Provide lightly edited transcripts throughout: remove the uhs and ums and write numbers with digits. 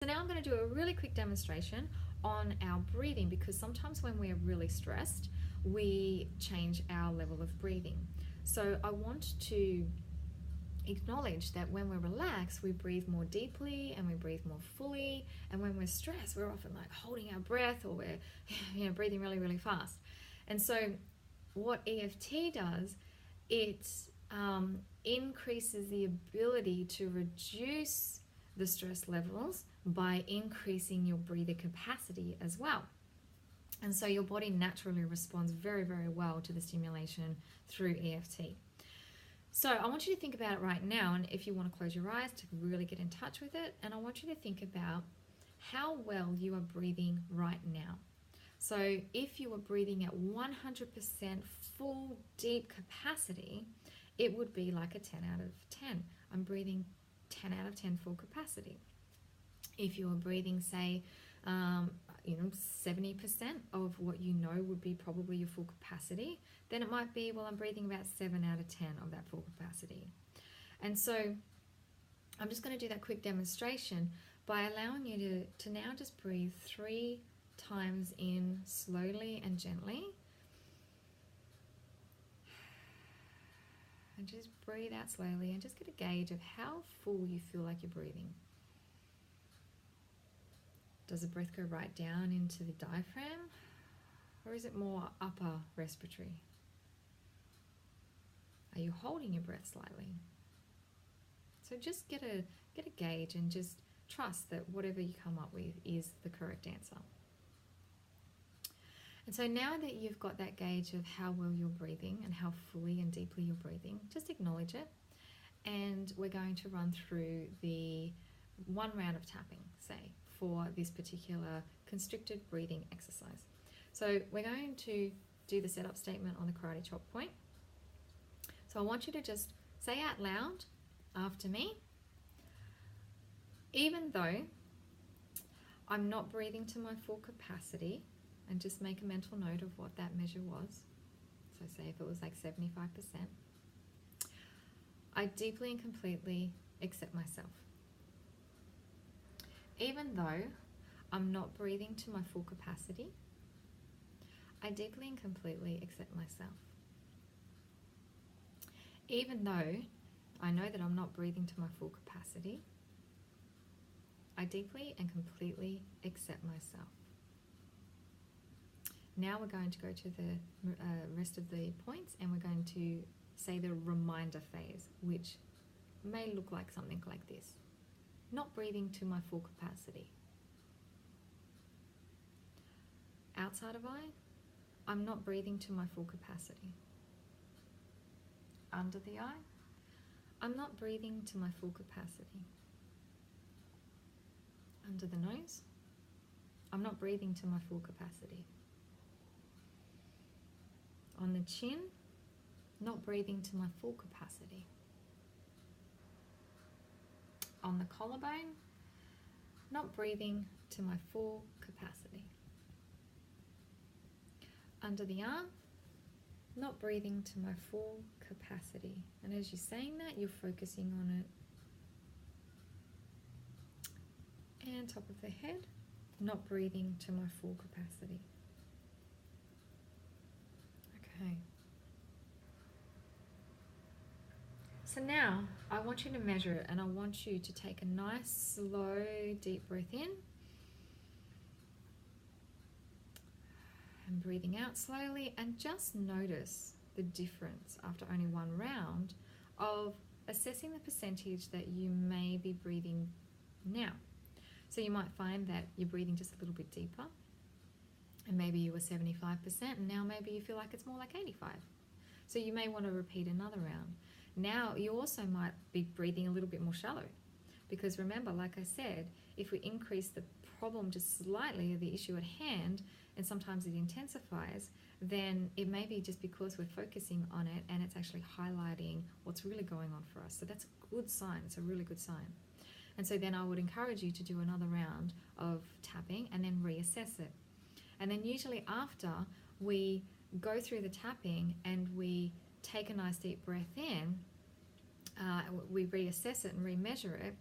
So now I'm going to do a really quick demonstration on our breathing, because sometimes when we're really stressed, we change our level of breathing. So I want to acknowledge that when we're relaxed, we breathe more deeply and we breathe more fully. And when we're stressed, we're often like holding our breath, or we're breathing really, really fast. And so what EFT does, it increases the ability to reduce the stress levels by increasing your breather capacity as well. And so your body naturally responds very, very well to the stimulation through EFT. So I want you to think about it right now, and if you want to close your eyes to really get in touch with it, and I want you to think about how well you are breathing right now. So if you were breathing at 100% full deep capacity, it would be like a 10 out of 10. I'm breathing 10 out of 10 full capacity. If you were breathing, say, 70% of what you know would be probably your full capacity, then it might be, well, I'm breathing about 7 out of 10 of that full capacity. And so I'm just going to do that quick demonstration by allowing you to now just breathe 3 times in slowly and gently. And just breathe out slowly and just get a gauge of how full you feel like you're breathing. Does the breath go right down into the diaphragm, or is it more upper respiratory? Are you holding your breath slightly? So just get a gauge and just trust that whatever you come up with is the correct answer. And so now that you've got that gauge of how well you're breathing and how fully and deeply you're breathing, just acknowledge it. And we're going to run through the 1 round of tapping, say, for this particular constricted breathing exercise. So we're going to do the setup statement on the karate chop point. So I want you to just say out loud after me, even though I'm not breathing to my full capacity, and just make a mental note of what that measure was. So say if it was like 75%, I deeply and completely accept myself. Even though I'm not breathing to my full capacity, I deeply and completely accept myself. Even though I know that I'm not breathing to my full capacity, I deeply and completely accept myself. Now we're going to go to the rest of the points, and we're going to say the reminder phase, which may look like something like this. Not breathing to my full capacity. Outside of I, I'm not breathing to my full capacity. Under the eye, I'm not breathing to my full capacity. Under the nose, I'm not breathing to my full capacity. On the chin, not breathing to my full capacity. On the collarbone, not breathing to my full capacity. Under the arm, not breathing to my full capacity. And as you're saying that, you're focusing on it. And top of the head, not breathing to my full capacity. Okay. So now I want you to measure it, and I want you to take a nice, slow, deep breath in. And breathing out slowly, and just notice the difference after only 1 round of assessing the percentage that you may be breathing now. So you might find that you're breathing just a little bit deeper, and maybe you were 75%, and now maybe you feel like it's more like 85%. So you may want to repeat another round. Now you also might be breathing a little bit more shallow, because remember, like I said, if we increase the problem just slightly, or the issue at hand, and sometimes it intensifies, then it may be just because we're focusing on it and it's actually highlighting what's really going on for us. So that's a good sign. It's a really good sign. And so then I would encourage you to do another round of tapping and then reassess it. And then usually after we go through the tapping and we take a nice deep breath in, we reassess it and remeasure it,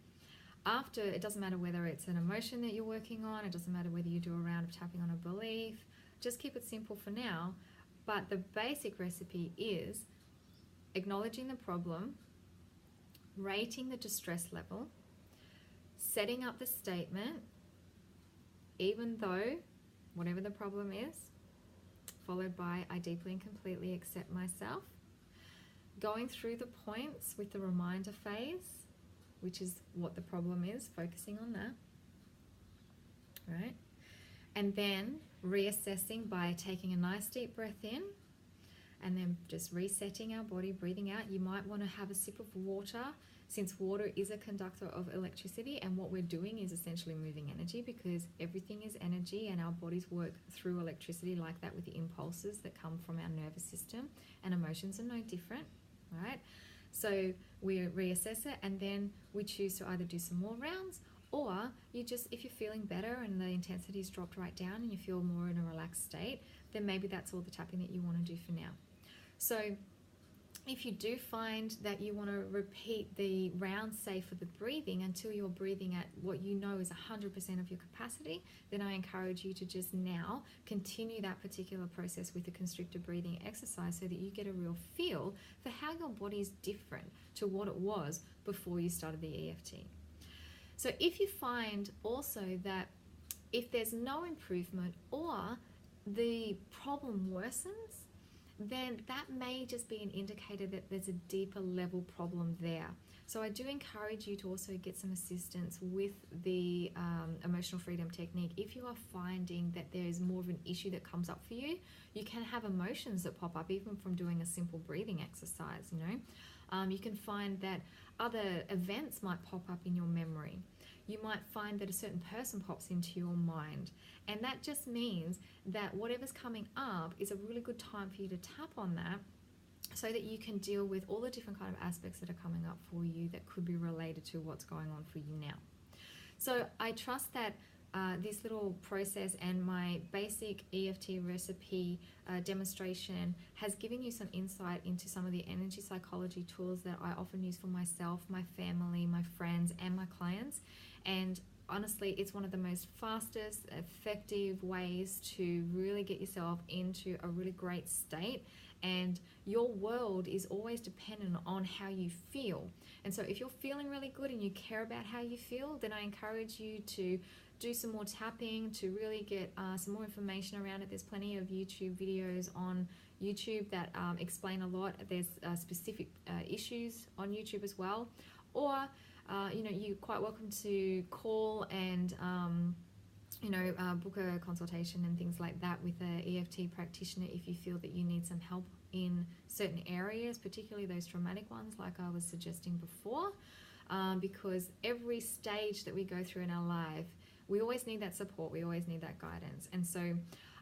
after, it doesn't matter whether it's an emotion that you're working on, it doesn't matter whether you do a round of tapping on a belief, just keep it simple for now. But the basic recipe is acknowledging the problem, rating the distress level, setting up the statement, even though, whatever the problem is, followed by I deeply and completely accept myself, going through the points with the reminder phase, which is what the problem is, focusing on that, right? And then reassessing by taking a nice deep breath in and then just resetting our body, breathing out. You might want to have a sip of water, since water is a conductor of electricity, and what we're doing is essentially moving energy, because everything is energy and our bodies work through electricity like that with the impulses that come from our nervous system, and emotions are no different, right? So we reassess it, and then we choose to either do some more rounds, or you just, if you're feeling better and the intensity's dropped right down and you feel more in a relaxed state, then maybe that's all the tapping that you want to do for now. So if you do find that you want to repeat the round, say, for the breathing until you're breathing at what you know is 100% of your capacity, then I encourage you to just now continue that particular process with the constricted breathing exercise, so that you get a real feel for how your body is different to what it was before you started the EFT. So if you find also that if there's no improvement or the problem worsens, then that may just be an indicator that there's a deeper level problem there. So I do encourage you to also get some assistance with the emotional freedom technique. If you are finding that there is more of an issue that comes up for you, you can have emotions that pop up even from doing a simple breathing exercise, you know. You can find that other events might pop up in your memory. You might find that a certain person pops into your mind, and that just means that whatever's coming up is a really good time for you to tap on that, so that you can deal with all the different kind of aspects that are coming up for you that could be related to what's going on for you now. So I trust that this little process and my basic EFT recipe demonstration has given you some insight into some of the energy psychology tools that I often use for myself, my family, my friends, and my clients. And honestly, it's one of the most fastest, effective ways to really get yourself into a really great state. And your world is always dependent on how you feel. And so if you're feeling really good and you care about how you feel, then I encourage you to do some more tapping, to really get some more information around it. There's plenty of YouTube videos on YouTube that explain a lot. There's specific issues on YouTube as well. Or you're quite welcome to call and book a consultation and things like that with an EFT practitioner if you feel that you need some help in certain areas, particularly those traumatic ones like I was suggesting before, because every stage that we go through in our life, we always need that support, we always need that guidance. And so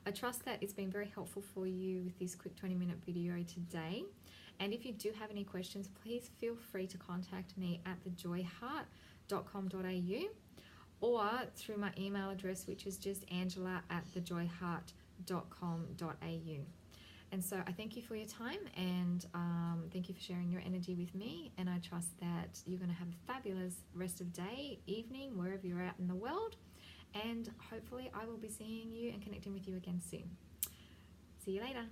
I trust that it's been very helpful for you with this quick 20-minute video today. And if you do have any questions, please feel free to contact me at thejoyheart.com.au or through my email address, which is just angela@thejoyheart.com.au. And so I thank you for your time, and thank you for sharing your energy with me. And I trust that you're going to have a fabulous rest of day, evening, wherever you're at in the world. And hopefully I will be seeing you and connecting with you again soon. See you later.